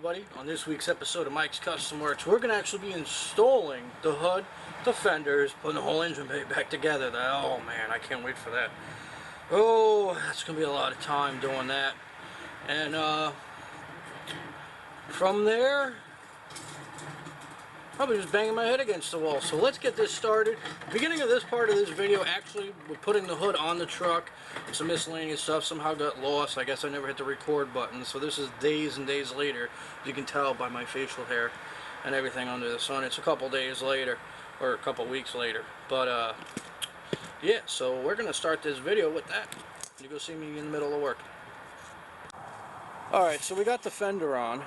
everybody. On this week's episode of Mike's Custom Works, we're going to actually be installing the hood, the fenders, putting the whole engine bay back together. Oh man, I can't wait for that. Oh, that's going to be a lot of time doing that. And from there, probably just banging my head against the wall. So let's get this started. Beginning of this part of this video, actually, we're putting the hood on the truck. Some miscellaneous stuff somehow got lost. I guess I never hit the record button. So this is days and days later. You can tell by my facial hair and everything under the sun. It's a couple days later, or a couple weeks later. But yeah, so we're gonna start this video with that. You go see me in the middle of work. Alright, so we got the fender on.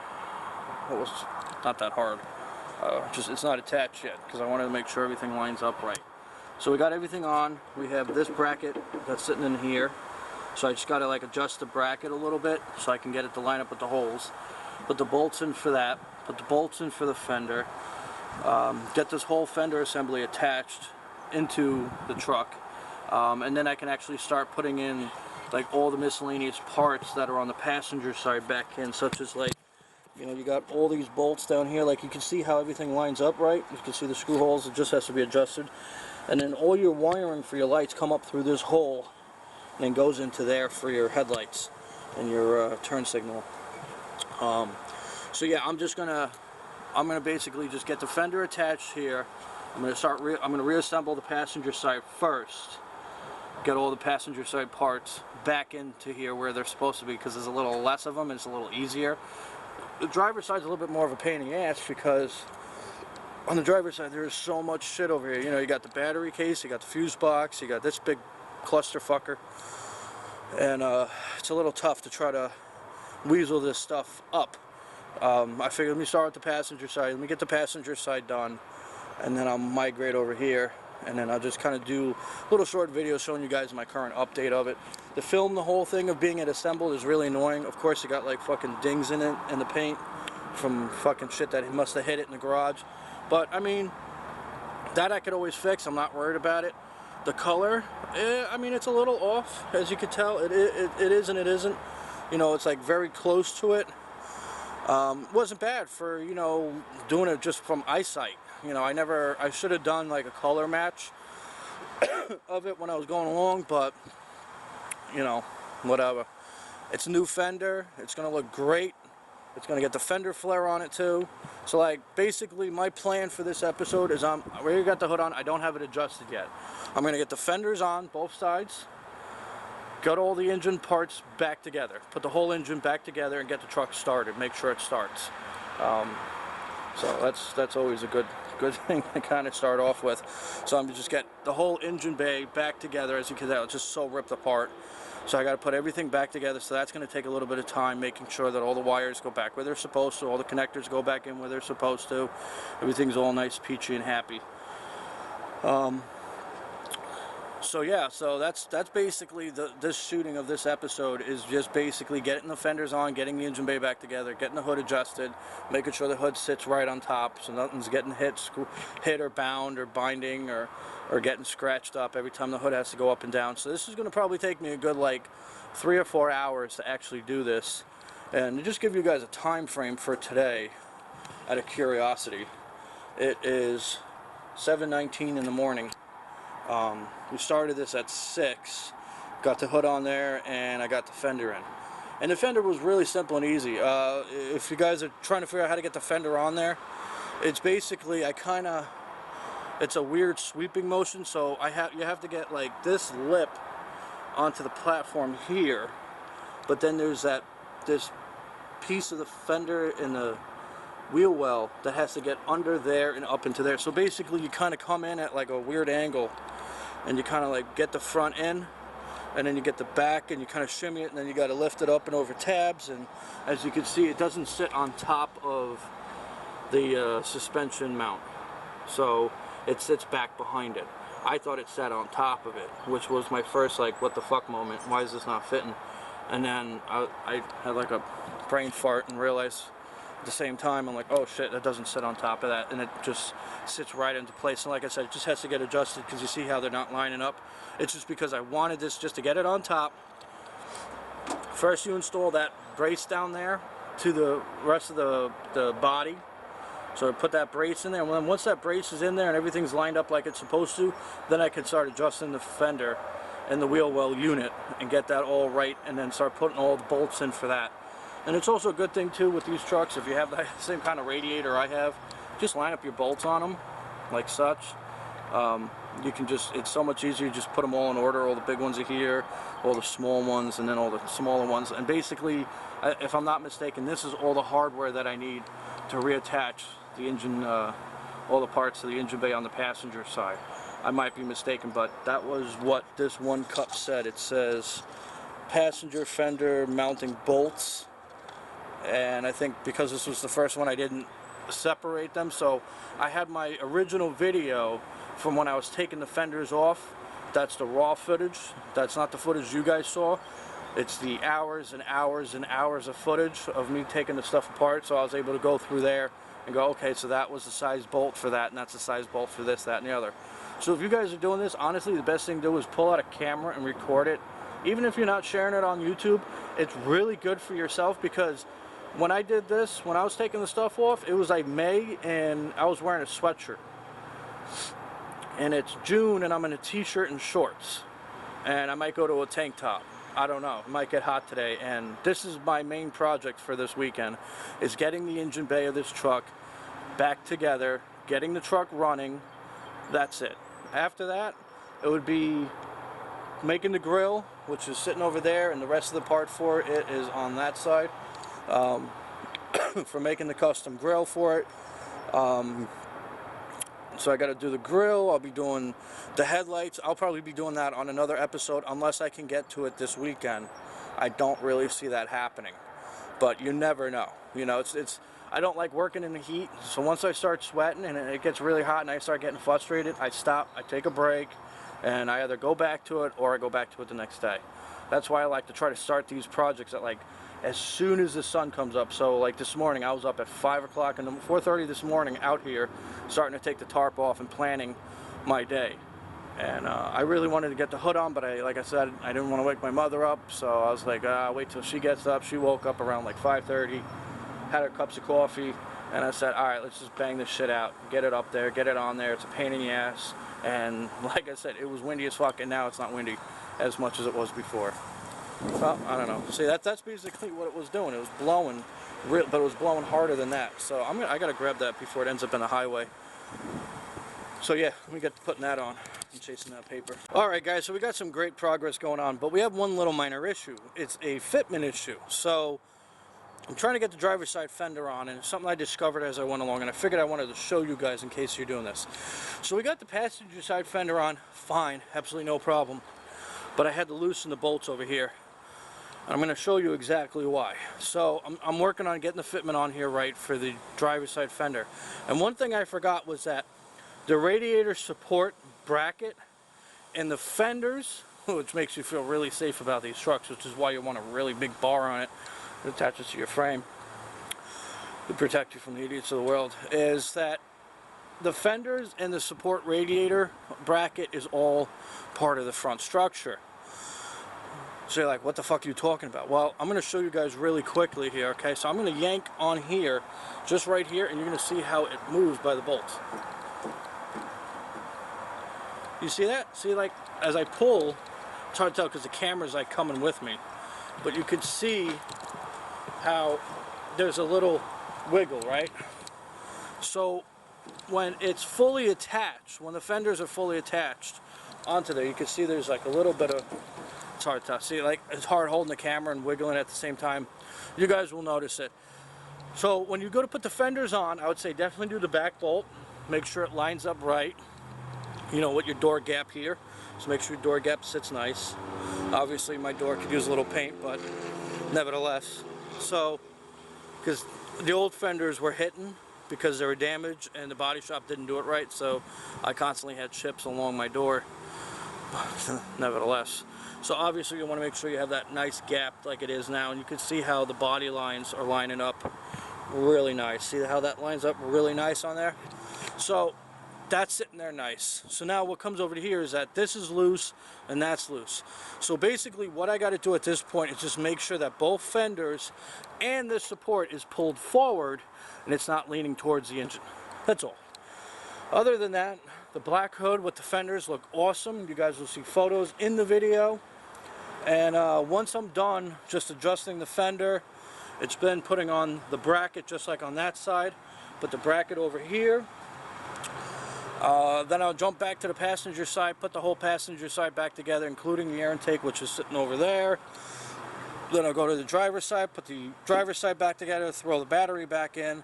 It was not that hard. It's not attached yet because I wanted to make sure everything lines up right. So we got everything on. We have this bracket that's sitting in here. So I just got to like adjust the bracket a little bit so I can get it to line up with the holes. Put the bolts in for that. Put the bolts in for the fender. Get this whole fender assembly attached into the truck. And then I can actually start putting in like all the miscellaneous parts that are on the passenger side back in, such as like, you know, you got all these bolts down here. Like you can see how everything lines up right. You can see the screw holes. It just has to be adjusted. And then all your wiring for your lights come up through this hole and then goes into there for your headlights and your turn signal. So yeah, I'm gonna basically just get the fender attached here. I'm gonna reassemble the passenger side first. Get all the passenger side parts back into here where they're supposed to be, because there's a little less of them and it's a little easier. The driver's side's a little bit more of a pain in the ass because on the driver's side there is so much shit over here. You know, you got the battery case, you got the fuse box, you got this big clusterfucker, and it's a little tough to try to weasel this stuff up. I figured let me start with the passenger side. Let me get the passenger side done, and then I'll migrate over here, and then I'll just kind of do little short videos showing you guys my current update of it. To film the whole thing of being it assembled is really annoying. Of course, you got like fucking dings in it and the paint from fucking shit that he must have hit it in the garage. But I mean, that I could always fix. I'm not worried about it. The color, I mean, it's a little off, as you can tell. It is and it isn't. You know, it's like very close to it. Wasn't bad for, you know, doing it just from eyesight. You know, I should have done like a color match of it when I was going along, but you know, whatever. It's a new fender. It's gonna look great. It's gonna get the fender flare on it too. So like basically my plan for this episode is we already got the hood on. I don't have it adjusted yet. I'm gonna get the fenders on both sides, got all the engine parts back together, put the whole engine back together and get the truck started, make sure it starts. So that's always a good thing to kind of start off with. So I'm just get the whole engine bay back together. As you can tell, it's just so ripped apart. So I got to put everything back together, so that's going to take a little bit of time, making sure that all the wires go back where they're supposed to, all the connectors go back in where they're supposed to. Everything's all nice, peachy, and happy. So yeah, so that's basically this shooting of this episode is just basically getting the fenders on, getting the engine bay back together, getting the hood adjusted, making sure the hood sits right on top so nothing's getting hit or bound or binding or getting scratched up every time the hood has to go up and down. So this is going to probably take me a good like 3 or 4 hours to actually do this. And to just give you guys a time frame for today, out of curiosity, it is 7:19 in the morning. We started this at 6, got the hood on there, and I got the fender in. And the fender was really simple and easy. If you guys are trying to figure out how to get the fender on there, it's basically, it's a weird sweeping motion, so you have to get like this lip onto the platform here, but then there's this piece of the fender in the wheel well that has to get under there and up into there. So basically you kind of come in at like a weird angle and you kind of like get the front in and then you get the back and you kind of shimmy it, and then you got to lift it up and over tabs, and as you can see it doesn't sit on top of the suspension mount, so it sits back behind it. I thought it sat on top of it, which was my first like what the fuck moment, why is this not fitting? And then I had like a brain fart and realized at the same time, I'm like, oh shit, that doesn't sit on top of that, and it just sits right into place. And like I said, it just has to get adjusted because you see how they're not lining up. It's just because I wanted this just to get it on top. First you install that brace down there to the rest of the body. So I put that brace in there, and then once that brace is in there and everything's lined up like it's supposed to, then I can start adjusting the fender and the wheel well unit and get that all right, and then start putting all the bolts in for that. And it's also a good thing too with these trucks, if you have the same kind of radiator I have, just line up your bolts on them like such. You can just, it's so much easier, you just put them all in order. All the big ones are here, all the small ones, and then all the smaller ones. And basically, if I'm not mistaken, this is all the hardware that I need to reattach the engine, all the parts of the engine bay on the passenger side. I might be mistaken, but that was what this one cup said. It says passenger fender mounting bolts, and I think because this was the first one I didn't separate them, so I had my original video from when I was taking the fenders off. That's the raw footage. That's not the footage you guys saw. It's the hours and hours and hours of footage of me taking the stuff apart, so I was able to go through there and go, okay, so that was the size bolt for that, and that's the size bolt for this, that, and the other. So if you guys are doing this, honestly, the best thing to do is pull out a camera and record it. Even if you're not sharing it on YouTube, it's really good for yourself, because when I did this, when I was taking the stuff off, it was like May, and I was wearing a sweatshirt. And it's June, and I'm in a t-shirt and shorts. And I might go to a tank top. I don't know. It might get hot today. And this is my main project for this weekend, is getting the engine bay of this truck back together, getting the truck running. That's it. After that, it would be making the grill, which is sitting over there, and the rest of the part for it is on that side. For making the custom grill for it. So I got to do the grill. I'll be doing the headlights. I'll probably be doing that on another episode unless I can get to it this weekend. I don't really see that happening, but you never know. You know, I don't like working in the heat, so once I start sweating and it gets really hot and I start getting frustrated, I stop, I take a break, and I either go back to it or I go back to it the next day. That's why I like to try to start these projects at, like, as soon as the sun comes up. So like this morning, I was up at 5 o'clock and 4:30 this morning out here, starting to take the tarp off and planning my day. And I really wanted to get the hood on, but like I said, I didn't want to wake my mother up, so I was like, wait till she gets up. She woke up around like 5:30, had her cups of coffee, and I said, all right, let's just bang this shit out, get it up there, get it on there. It's a pain in the ass, and like I said, it was windy as fuck, and now it's not windy as much as it was before. Well, I don't know. See, that's basically what it was doing. It was blowing, but it was blowing harder than that. So I gotta grab that before it ends up in the highway. So yeah, let me get to putting that on. I'm chasing that paper. Alright guys, so we got some great progress going on, but we have one little minor issue. It's a fitment issue. So I'm trying to get the driver's side fender on, and it's something I discovered as I went along, and I figured I wanted to show you guys in case you're doing this. So we got the passenger side fender on, fine, absolutely no problem. But I had to loosen the bolts over here. I'm going to show you exactly why. So I'm working on getting the fitment on here right for the driver's side fender. And one thing I forgot was that the radiator support bracket and the fenders, which makes you feel really safe about these trucks, which is why you want a really big bar on it that attaches to your frame to protect you from the idiots of the world, is that the fenders and the support radiator bracket is all part of the front structure. So you're like, what the fuck are you talking about? Well, I'm going to show you guys really quickly here, okay? So I'm going to yank on here, just right here, and you're going to see how it moves by the bolts. You see that? See, like, as I pull, it's hard to tell because the camera's like coming with me, but you could see how there's a little wiggle, right? So when it's fully attached, when the fenders are fully attached onto there, you can see there's like a little bit of, it's hard to see, like it's hard holding the camera and wiggling at the same time. You guys will notice it. So when you go to put the fenders on, I would say definitely do the back bolt. Make sure it lines up right, you know, with your door gap here. So make sure your door gap sits nice. Obviously my door could use a little paint, but nevertheless. So, because the old fenders were hitting because they were damaged and the body shop didn't do it right, so I constantly had chips along my door, but nevertheless. So obviously you want to make sure you have that nice gap like it is now, and you can see how the body lines are lining up really nice. See how that lines up really nice on there? So That's sitting there nice. So now what comes over to here is that this is loose and that's loose. So basically what I got to do at this point is just make sure that both fenders and this support is pulled forward and it's not leaning towards the engine. That's all. Other than that, the black hood with the fenders look awesome. You guys will see photos in the video. And once I'm done just adjusting the fender, it's been putting on the bracket just like on that side. Put the bracket over here. Then I'll jump back to the passenger side, put the whole passenger side back together, including the air intake, which is sitting over there. Then I'll go to the driver's side, put the driver's side back together, throw the battery back in,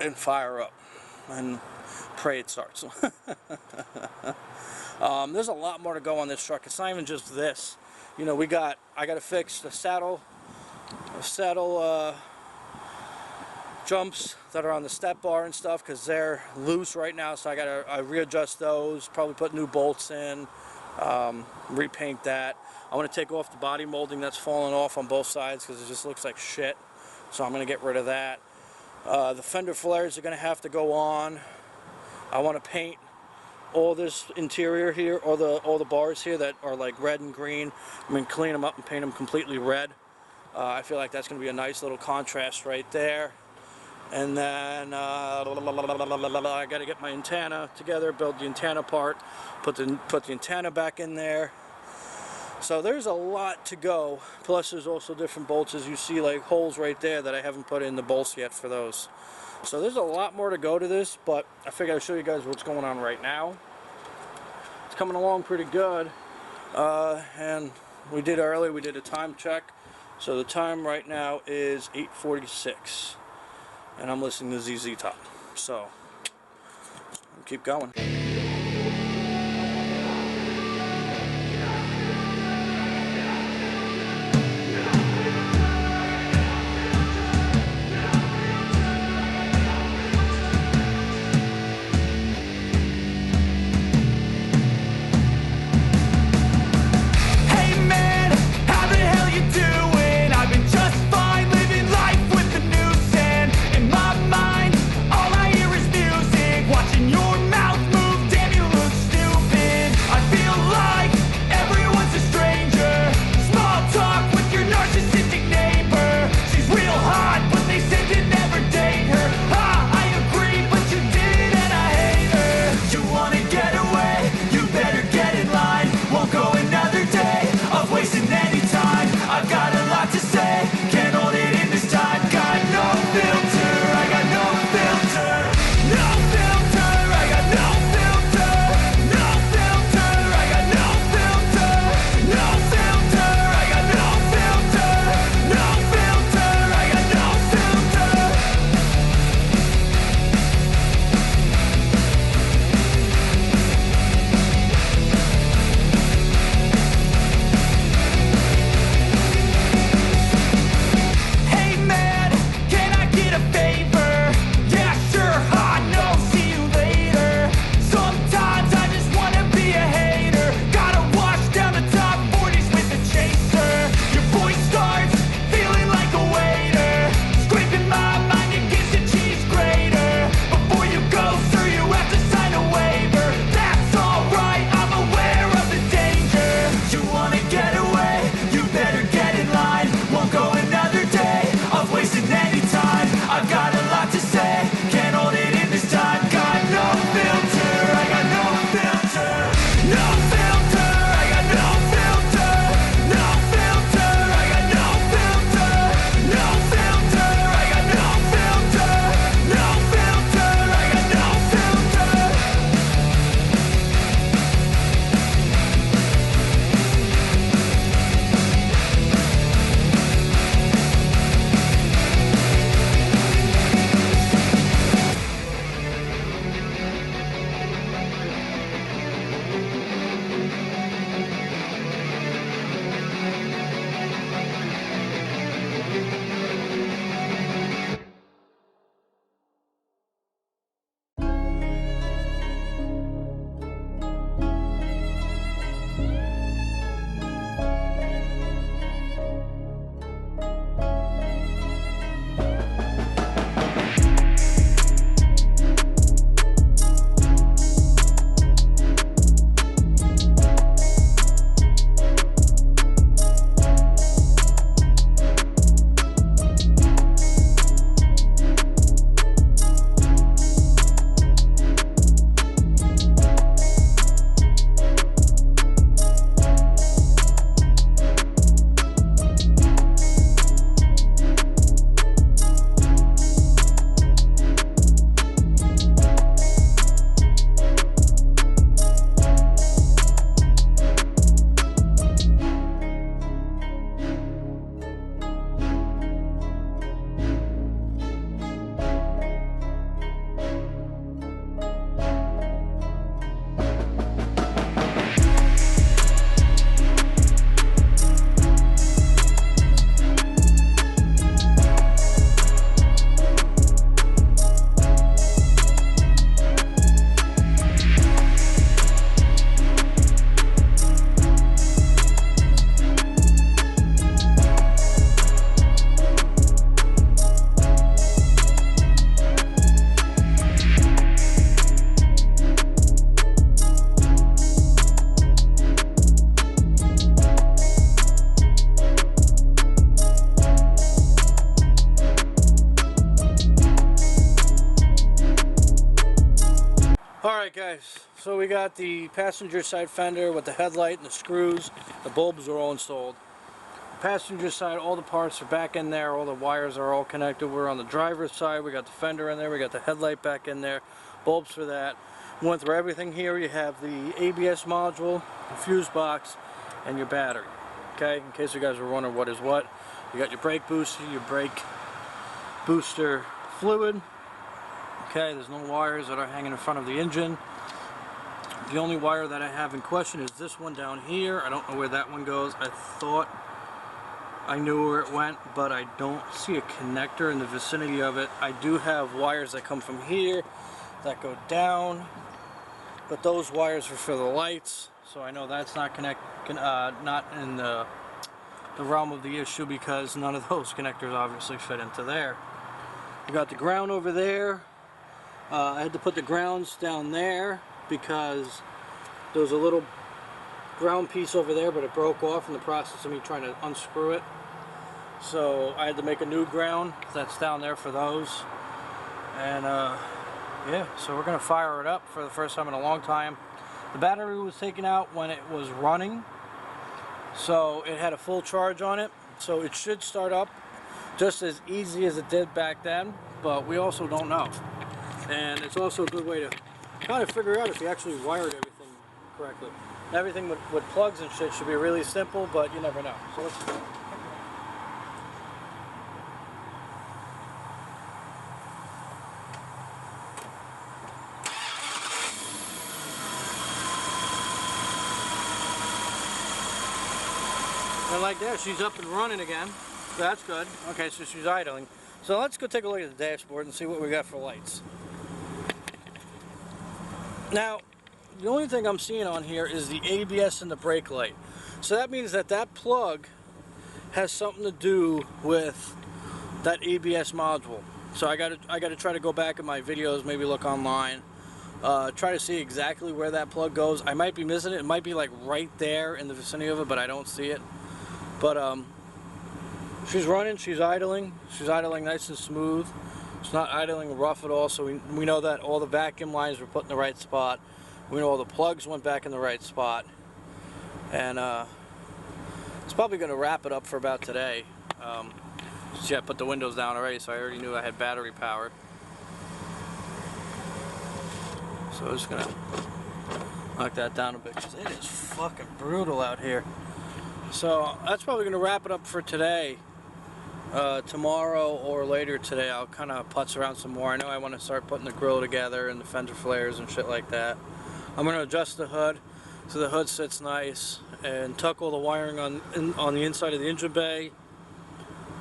and fire up. And pray it starts. There's a lot more to go on this truck. It's not even just this. You know, I got to fix the saddle jumps that are on the step bar and stuff because they're loose right now, so I readjust those, probably put new bolts in, repaint that. I want to take off the body molding that's fallen off on both sides because it just looks like shit, so I'm going to get rid of that. The fender flares are going to have to go on. I want to paint all this interior here, all the bars here that are like red and green. I'm going to clean them up and paint them completely red. I feel like that's going to be a nice little contrast right there. And then I got to get my antenna together, build the antenna part, put the antenna back in there. So there's a lot to go. Plus there's also different bolts, as you see, like holes right there that I haven't put in the bolts yet for those. So there's a lot more to go to this, but I figured I'd show you guys what's going on right now. It's coming along pretty good. And we did a time check. So the time right now is 8:46. And I'm listening to ZZ Top. So, keep going. Your mouth move. So we got the passenger side fender with the headlight and the screws. The bulbs are all installed. Passenger side, all the parts are back in there, all the wires are all connected. We're on the driver's side, we got the fender in there, we got the headlight back in there, bulbs for that. Went through everything here. You have the ABS module, the fuse box, and your battery. Okay, in case you guys were wondering what is what. You got your brake booster, your brake booster fluid. Okay, there's no wires that are hanging in front of the engine. The only wire that I have in question is this one down here. I don't know where that one goes. I thought I knew where it went, but I don't see a connector in the vicinity of it. I do have wires that come from here that go down, but those wires are for the lights, so I know that's not not in the realm of the issue because none of those connectors obviously fit into there. You got the ground over there. I had to put the grounds down there because there was a little ground piece over there, but it broke off in the process of me trying to unscrew it. So I had to make a new ground that's down there for those. And yeah, so we're gonna fire it up for the first time in a long time. The battery was taken out when it was running, so it had a full charge on it, so it should start up just as easy as it did back then, but we also don't know. And it's also a good way to kind of figure out if you actually wired everything correctly. Everything with plugs and shit should be really simple, but you never know. So let's go. And like that, she's up and running again. So that's good. Okay, so she's idling. So let's go take a look at the dashboard and see what we got for lights. Now, the only thing I'm seeing on here is the ABS and the brake light. So that means that that plug has something to do with that ABS module. So I gotta try to go back in my videos, maybe look online, try to see exactly where that plug goes. I might be missing it. It might be like right there in the vicinity of it, but I don't see it. But she's running, she's idling nice and smooth. It's not idling rough at all, so we know that all the vacuum lines were put in the right spot. We know all the plugs went back in the right spot. And it's probably going to wrap it up for about today. See, I put the windows down already, so I already knew I had battery power. So I'm just going to knock that down a bit, because it is fucking brutal out here. So that's probably going to wrap it up for today. Tomorrow or later today I'll kind of putz around some more. I know I want to start putting the grill together and the fender flares and shit like that. I'm going to adjust the hood so the hood sits nice and tuck all the wiring on the inside of the engine bay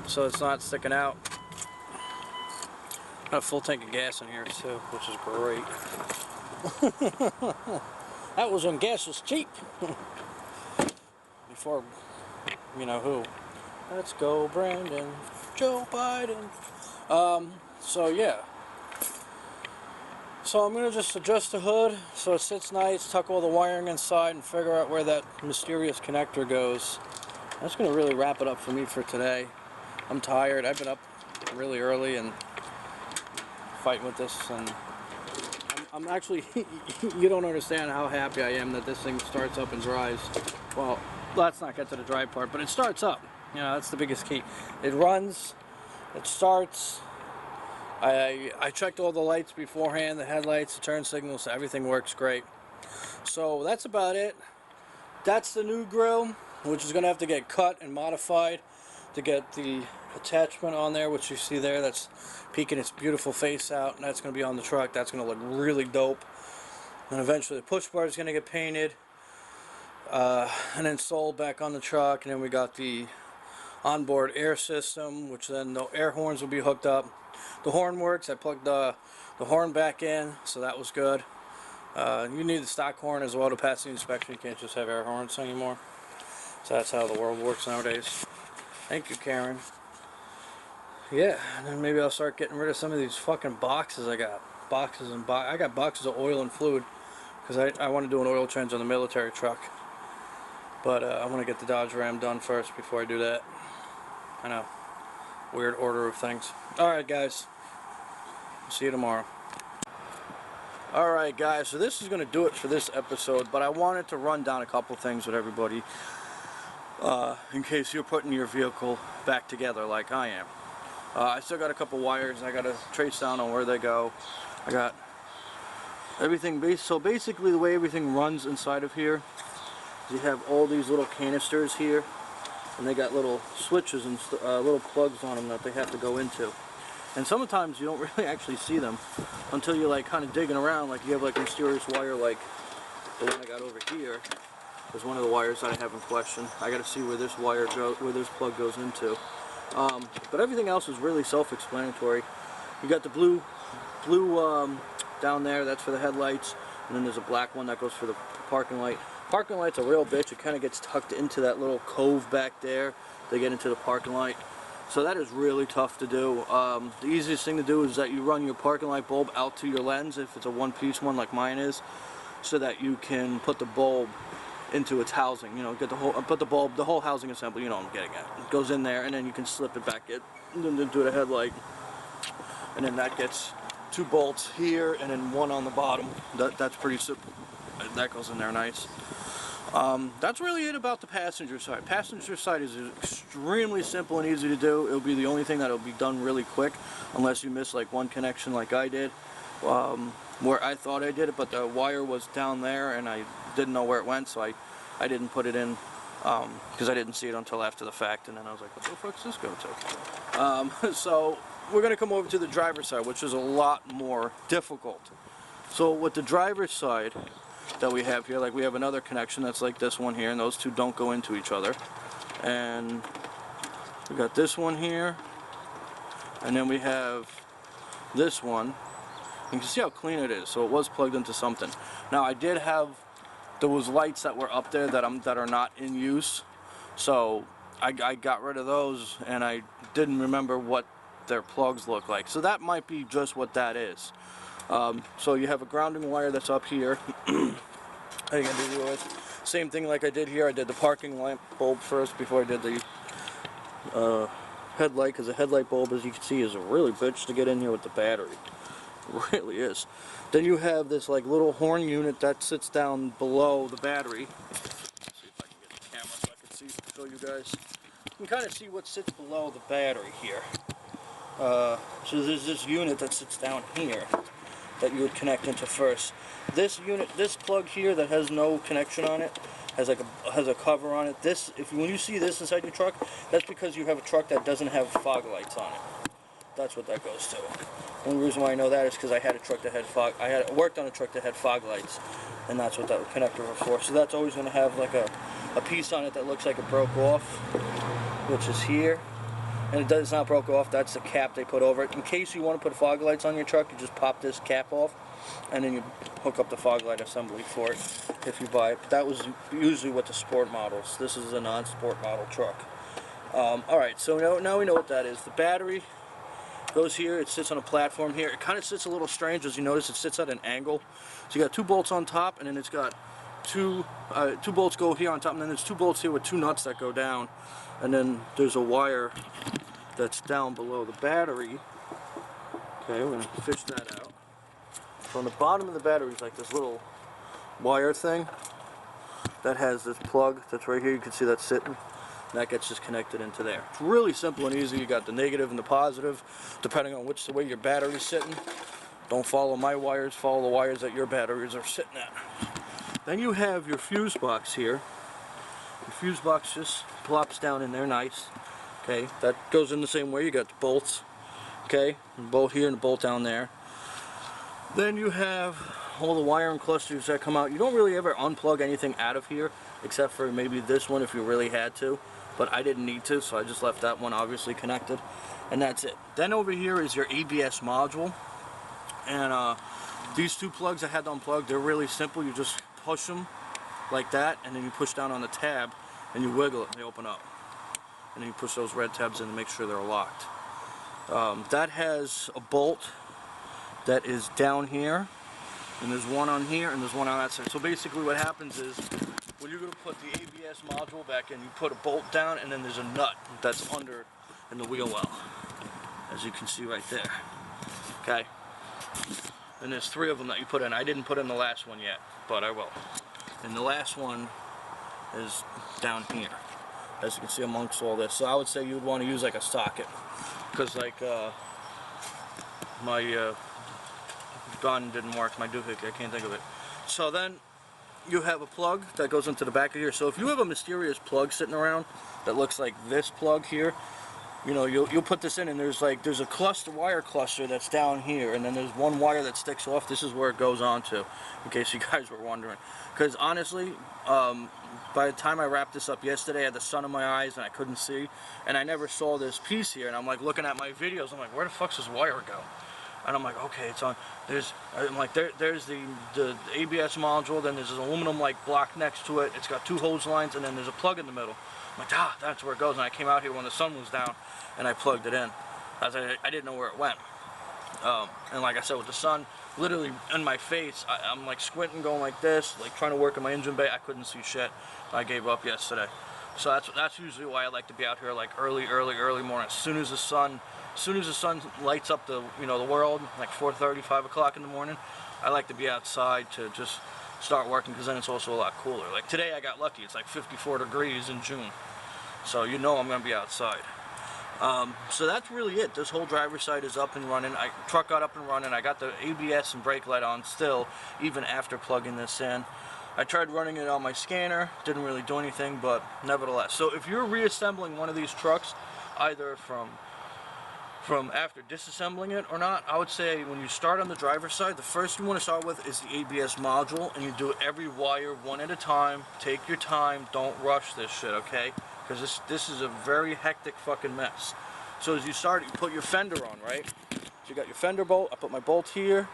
so it's not sticking out. Got a full tank of gas in here too, which is great. That was when gas was cheap. Before, you know who. Let's go, Brandon. Joe Biden. So yeah. So I'm going to just adjust the hood so it sits nice, tuck all the wiring inside, and figure out where that mysterious connector goes. That's going to really wrap it up for me for today. I'm tired. I've been up really early and fighting with this, and I'm actually, you don't understand how happy I am that this thing starts up and drives. Well, let's not get to the drive part, but it starts up. You know, that's the biggest key. It runs, it starts. I checked all the lights beforehand, the headlights, the turn signals, everything works great. So that's about it. That's the new grill, which is going to have to get cut and modified to get the attachment on there, which you see there. That's peeking its beautiful face out, and that's going to be on the truck. That's going to look really dope. And eventually the push bar is going to get painted and then sold back on the truck. And then we got the onboard air system, which then the air horns will be hooked up. The horn works. I plugged the horn back in, so that was good. You need the stock horn as well to pass the inspection. You can't just have air horns anymore. So that's how the world works nowadays. Thank you, Karen. Yeah, and then maybe I'll start getting rid of some of these fucking boxes I got. I got boxes of oil and fluid because I want to do an oil change on the military truck. But I want to get the Dodge Ram done first before I do that. I know. Weird order of things. Alright, guys. See you tomorrow. Alright guys, so this is going to do it for this episode, but I wanted to run down a couple things with everybody in case you're putting your vehicle back together like I am. I still got a couple wires I got to trace down on where they go. I got everything so basically the way everything runs inside of here is you have all these little canisters here, and they got little switches and little plugs on them that they have to go into. And sometimes you don't really actually see them until you're like kind of digging around, like you have like a mysterious wire like the one I got over here. There's one of the wires that I have in question. I got to see where this wire where this plug goes into. But everything else is really self-explanatory. You got the blue down there, that's for the headlights, and then there's a black one that goes for the parking light. Parking light's a real bitch. It kind of gets tucked into that little cove back there. They get into the parking light. So that is really tough to do. The easiest thing to do is that you run your parking light bulb out to your lens, if it's a one-piece one like mine is, so that you can put the bulb into its housing. You know, get the whole housing assembly. You know what I'm getting at. It goes in there, and then you can slip it back in, and then do the headlight, and then that gets 2 bolts here, and then 1 on the bottom. That's pretty simple. That goes in there nice. That's really it about the passenger side. Passenger side is extremely simple and easy to do. It'll be the only thing that'll be done really quick, unless you miss like one connection like I did, where I thought I did it, but the wire was down there and I didn't know where it went, so I didn't put it in because I didn't see it until after the fact, and then I was like, what the fuck's this go to? So we're going to come over to the driver's side, which is a lot more difficult. So with the driver's side that we have here, like we have another connection that's like this one here, and those two don't go into each other, and we got this one here, and then we have this one. You can see how clean it is, so it was plugged into something. Now I did have those lights that were up there that are not in use, so I got rid of those, and I didn't remember what their plugs look like, so that might be just what that is. So you have a grounding wire that's up here. How you gonna do it? Same thing like I did here. I did the parking lamp bulb first before I did the headlight, because the headlight bulb, as you can see, is a really bitch to get in here with the battery. It really is. Then you have this like little horn unit that sits down below the battery. Let's see if I can get the camera so I can show you guys. You can kind of see what sits below the battery here. So there's this unit that sits down here that you would connect into first. This unit, this plug here that has no connection on it, has a cover on it. When you see this inside your truck, that's because you have a truck that doesn't have fog lights on it. That's what that goes to. One reason why I know that is because I had a truck that had worked on a truck that had fog lights, and that's what that connector was for. So that's always going to have like a piece on it that looks like it broke off, which is here. And it's not broke off, that's the cap they put over it. In case you want to put fog lights on your truck, you just pop this cap off, and then you hook up the fog light assembly for it if you buy it. But that was usually with the sport models. This is a non-sport model truck. Alright, so now we know what that is. The battery goes here, it sits on a platform here. It kind of sits a little strange, as you notice, it sits at an angle. So you got 2 bolts on top, and then it's got two bolts go here on top, and then there's 2 bolts here with 2 nuts that go down. And then there's a wire that's down below the battery. Okay, we're going to fish that out. So on the bottom of the battery is like this little wire thing that has this plug that's right here. You can see that sitting. And that gets just connected into there. It's really simple and easy. You got the negative and the positive, depending on which way your battery's sitting. Don't follow my wires, follow the wires that your batteries are sitting at. Then you have your fuse box here. The fuse box just plops down in there nice. Okay, that goes in the same way. You got the bolts, okay, a bolt here and a bolt down there. Then you have all the wiring clusters that come out. You don't really ever unplug anything out of here, except for maybe this one if you really had to, but I didn't need to, so I just left that one obviously connected, and that's it. Then over here is your ABS module, and these 2 plugs I had to unplug. They're really simple. You just push them like that, and then you push down on the tab, and you wiggle it, and they open up. And then you push those red tabs in to make sure they're locked. That has a bolt that is down here, and there's one on here, and there's one on that side. So basically what happens is, when you're going to put the ABS module back in, you put a bolt down, and then there's a nut that's under in the wheel well, as you can see right there. Okay. and there's 3 of them that you put in. I didn't put in the last one yet, but I will. And the last one is down here, as you can see amongst all this. So I would say you would want to use like a socket, because like my gun didn't work, my doohickey, I can't think of it. So then you have a plug that goes into the back of here. So if you have a mysterious plug sitting around that looks like this plug here, you know, you'll put this in, and there's a wire cluster that's down here, and then there's one wire that sticks off. This is where it goes on to, in case you guys were wondering. Because honestly, by the time I wrapped this up yesterday, I had the sun in my eyes and I couldn't see, and I never saw this piece here. And I'm like looking at my videos, I'm like, where the fuck's this wire go? And I'm like, okay, it's on. I'm like, there's the ABS module. Then there's an aluminum like block next to it. It's got 2 hose lines, and then there's a plug in the middle. I'm like, that's where it goes. And I came out here when the sun was down, and I plugged it in. I didn't know where it went. And like I said, with the sun literally in my face, I'm like squinting, going like this, like trying to work in my engine bay. I couldn't see shit. I gave up yesterday. So that's usually why I like to be out here like early morning. As soon as the sun lights up the world, like 4:30, 5 o'clock in the morning, I like to be outside to just start working, because then it's also a lot cooler. Like today I got lucky, it's like 54 degrees in June, so you know I'm gonna be outside. So that's really it. This whole driver's side is up and running. Truck got up and running. I got the ABS and brake light on still, even after plugging this in. I tried running it on my scanner, didn't really do anything, but nevertheless. So if you're reassembling one of these trucks, either from after disassembling it or not, I would say when you start on the driver's side, the first you want to start with is the ABS module, and you do every wire one at a time. Take your time, don't rush this shit, okay? Because this is a very hectic fucking mess. So as you start, you put your fender on, right? So you got your fender bolt. I put my bolt here,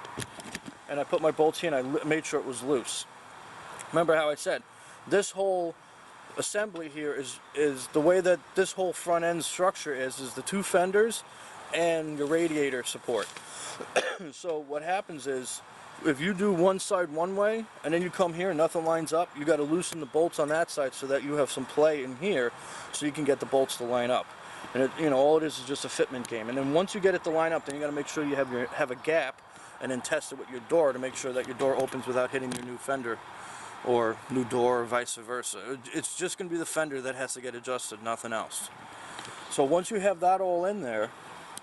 and I put my bolts here, and I made sure it was loose. Remember how I said, this whole assembly here is the way that this whole front end structure is the 2 fenders and your radiator support. So what happens is, if you do one side one way and then you come here and nothing lines up, you got to loosen the bolts on that side so that you have some play in here, so you can get the bolts to line up. And all it is just a fitment game. And then once you get it to line up, then you got to make sure you have a gap, and then test it with your door to make sure that your door opens without hitting your new fender or new door, or vice versa. It's just going to be the fender that has to get adjusted, nothing else. So once you have that all in there,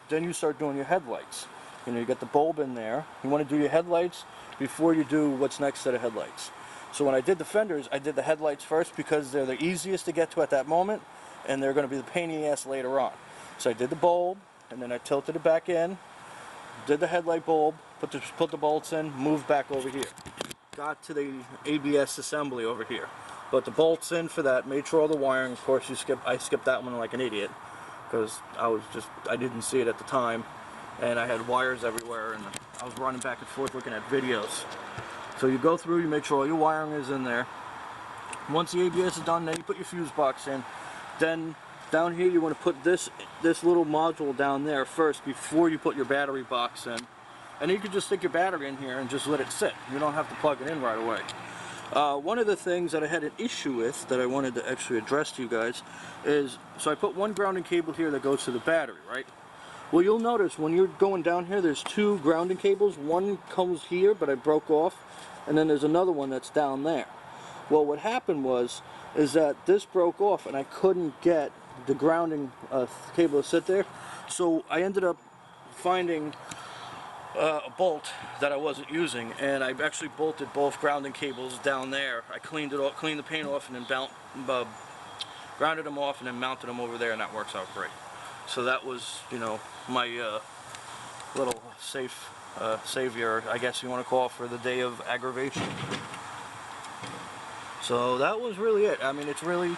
then you start doing your headlights. You get the bulb in there. You want to do your headlights before you do what's next to the headlights. So when I did the fenders, I did the headlights first, because they're the easiest to get to at that moment, and they're going to be the pain in the ass later on. So I did the bulb, and then I tilted it back in, did the headlight bulb, put the bolts in, moved back over here. Got to the ABS assembly over here. Put the bolts in for that, made sure all the wiring, of course I skipped that one like an idiot, because I didn't see it at the time, and I had wires everywhere, and I was running back and forth looking at videos. So you go through, you make sure all your wiring is in there. Once the ABS is done, then you put your fuse box in. Then down here you want to put this little module down there first before you put your battery box in. And you can just stick your battery in here and just let it sit. You don't have to plug it in right away. One of the things that I had an issue with that I wanted to actually address to you guys is, so I put one grounding cable here that goes to the battery, right? Well, you'll notice when you're going down here, there's 2 grounding cables. One comes here, but I broke off, and then there's another one that's down there. Well, what happened is that this broke off, and I couldn't get the grounding cable to sit there. So I ended up finding a bolt that I wasn't using, and I actually bolted both grounding cables down there. I cleaned the paint off, and then grounded them off, and then mounted them over there, and that works out great. So that was, my little savior, I guess you want to call it, for the day of aggravation. So that was really it. I mean, it's really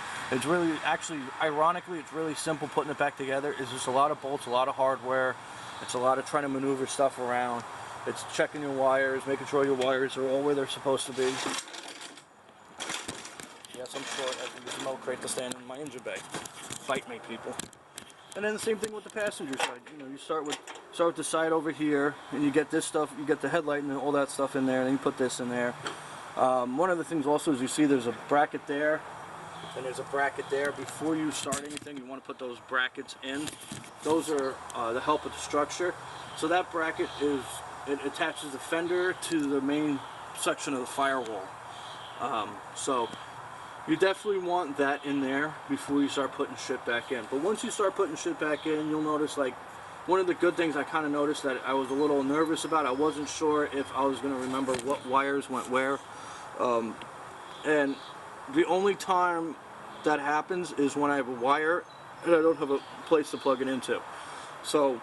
actually, ironically, it's really simple putting it back together. It's just a lot of bolts, a lot of hardware. It's a lot of trying to maneuver stuff around. It's checking your wires, making sure your wires are all where they're supposed to be. Yes, I'm short. I can use a milk crate to stand in my engine bay. Fight me, people. And then the same thing with the passenger side. You start with the side over here, and you get this stuff. You get the headlight and all that stuff in there, and then you put this in there. One of the things also is you see there's a bracket there, and there's a bracket there. Before you start anything, you want to put those brackets in. Those are to help with the structure. So that bracket is it attaches the fender to the main section of the firewall. So you definitely want that in there before you start putting shit back in. But once you start putting shit back in, you'll notice, like, one of the good things I kind of noticed that I was a little nervous about, I wasn't sure if I was going to remember what wires went where. And the only time that happens is when I have a wire and I don't have a place to plug it into. So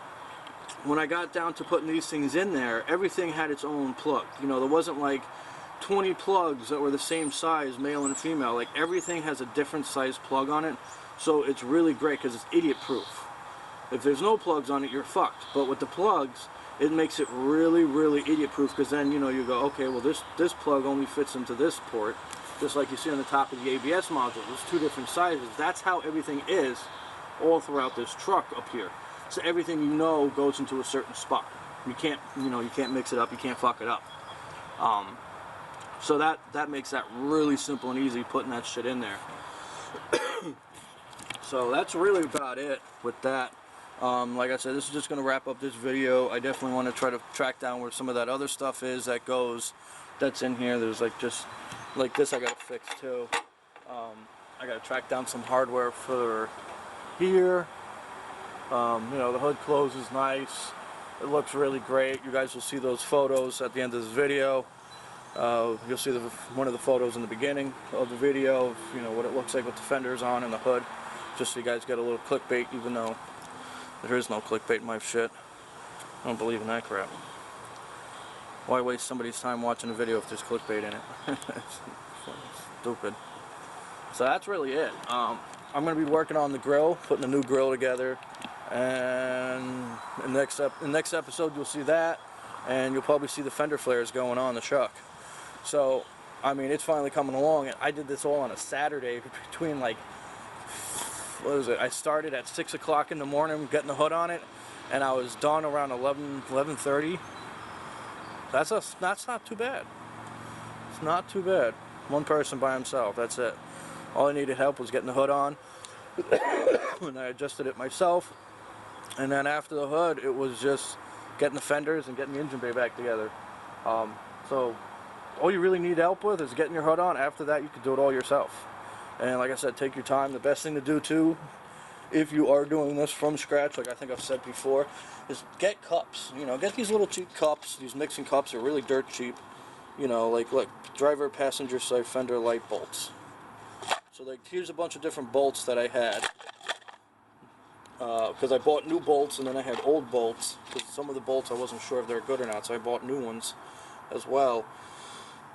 when I got down to putting these things in there, everything had its own plug. You know, there wasn't like 20 plugs that were the same size, male and female. Like, everything has a different size plug on it. So it's really great because it's idiot proof. If there's no plugs on it, you're fucked. But with the plugs, it makes it really, really idiot proof, because then, you know, you go, okay, well, this plug only fits into this port, just like you see on the top of the ABS module. There's two different sizes. That's how everything is all throughout this truck up here. So everything, you know, goes into a certain spot. You can't, you know, you can't mix it up, you can't fuck it up. So that makes that really simple and easy, putting that shit in there. So that's really about it with that. Like I said, this is just going to wrap up this video. I definitely want to try to track down where some of that other stuff is that's in here. There's like just like this I got to fix too. I got to track down some hardware for here. You know, the hood closes nice. It looks really great. You guys will see those photos at the end of this video. You'll see one of the photos in the beginning of the video of, you know, what it looks like with the fenders on and the hood, just so you guys get a little clickbait, even though there is no clickbait in my shit. I don't believe in that crap. Why waste somebody's time watching a video if there's clickbait in it? It's stupid. So that's really it. I'm going to be working on the grill, putting a new grill together, and in the next episode you'll see that, and you'll probably see the fender flares going on the truck. So, I mean, it's finally coming along, and I did this all on a Saturday between, like, what was it? I started at 6 o'clock in the morning getting the hood on it, and I was done around 11:30. That's not too bad. It's not too bad. One person by himself, that's it. All I needed help was getting the hood on, and I adjusted it myself. And then after the hood, it was just getting the fenders and getting the engine bay back together. So all you really need help with is getting your hood on. After that, you can do it all yourself. And like I said, take your time. The best thing to do too, if you are doing this from scratch, like I think I've said before, is get cups. You know, get these little cheap cups. These mixing cups are really dirt cheap. You know, like driver, passenger side fender light bolts. So like, here's a bunch of different bolts that I had. Because I bought new bolts and then I had old bolts. Because some of the bolts I wasn't sure if they're good or not, so I bought new ones as well.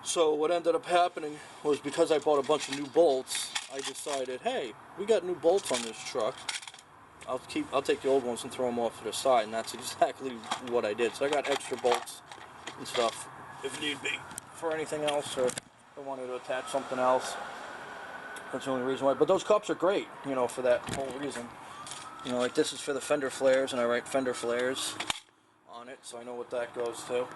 So what ended up happening was, because I bought a bunch of new bolts, I decided, hey, we got new bolts on this truck. I'll take the old ones and throw them off to the side, and that's exactly what I did. So I got extra bolts and stuff if need be for anything else, or if I wanted to attach something else. That's the only reason why. But those cups are great, you know, for that whole reason. You know, like this is for the fender flares, and I write fender flares on it, so I know what that goes to.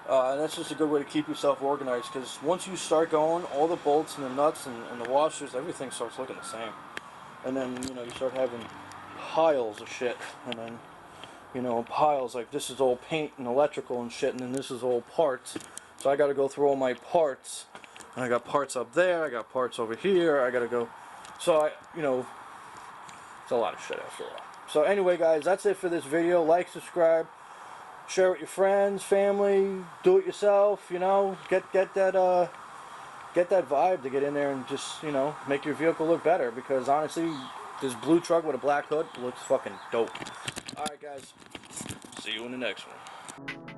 And that's just a good way to keep yourself organized, because once you start going, all the bolts and the nuts and the washers, everything starts looking the same. And then, you know, you start having piles of shit, and then, you know, piles, like this is all paint and electrical and shit, and then this is all parts. So I got to go through all my parts, and I got parts up there, I got parts over here, I got to go, so I, you know, it's a lot of shit after a while. So anyway, guys, that's it for this video. Like, subscribe, share with your friends, family, do it yourself, you know, get that vibe to get in there and just, you know, make your vehicle look better, because honestly, this blue truck with a black hood looks fucking dope. Alright guys, see you in the next one.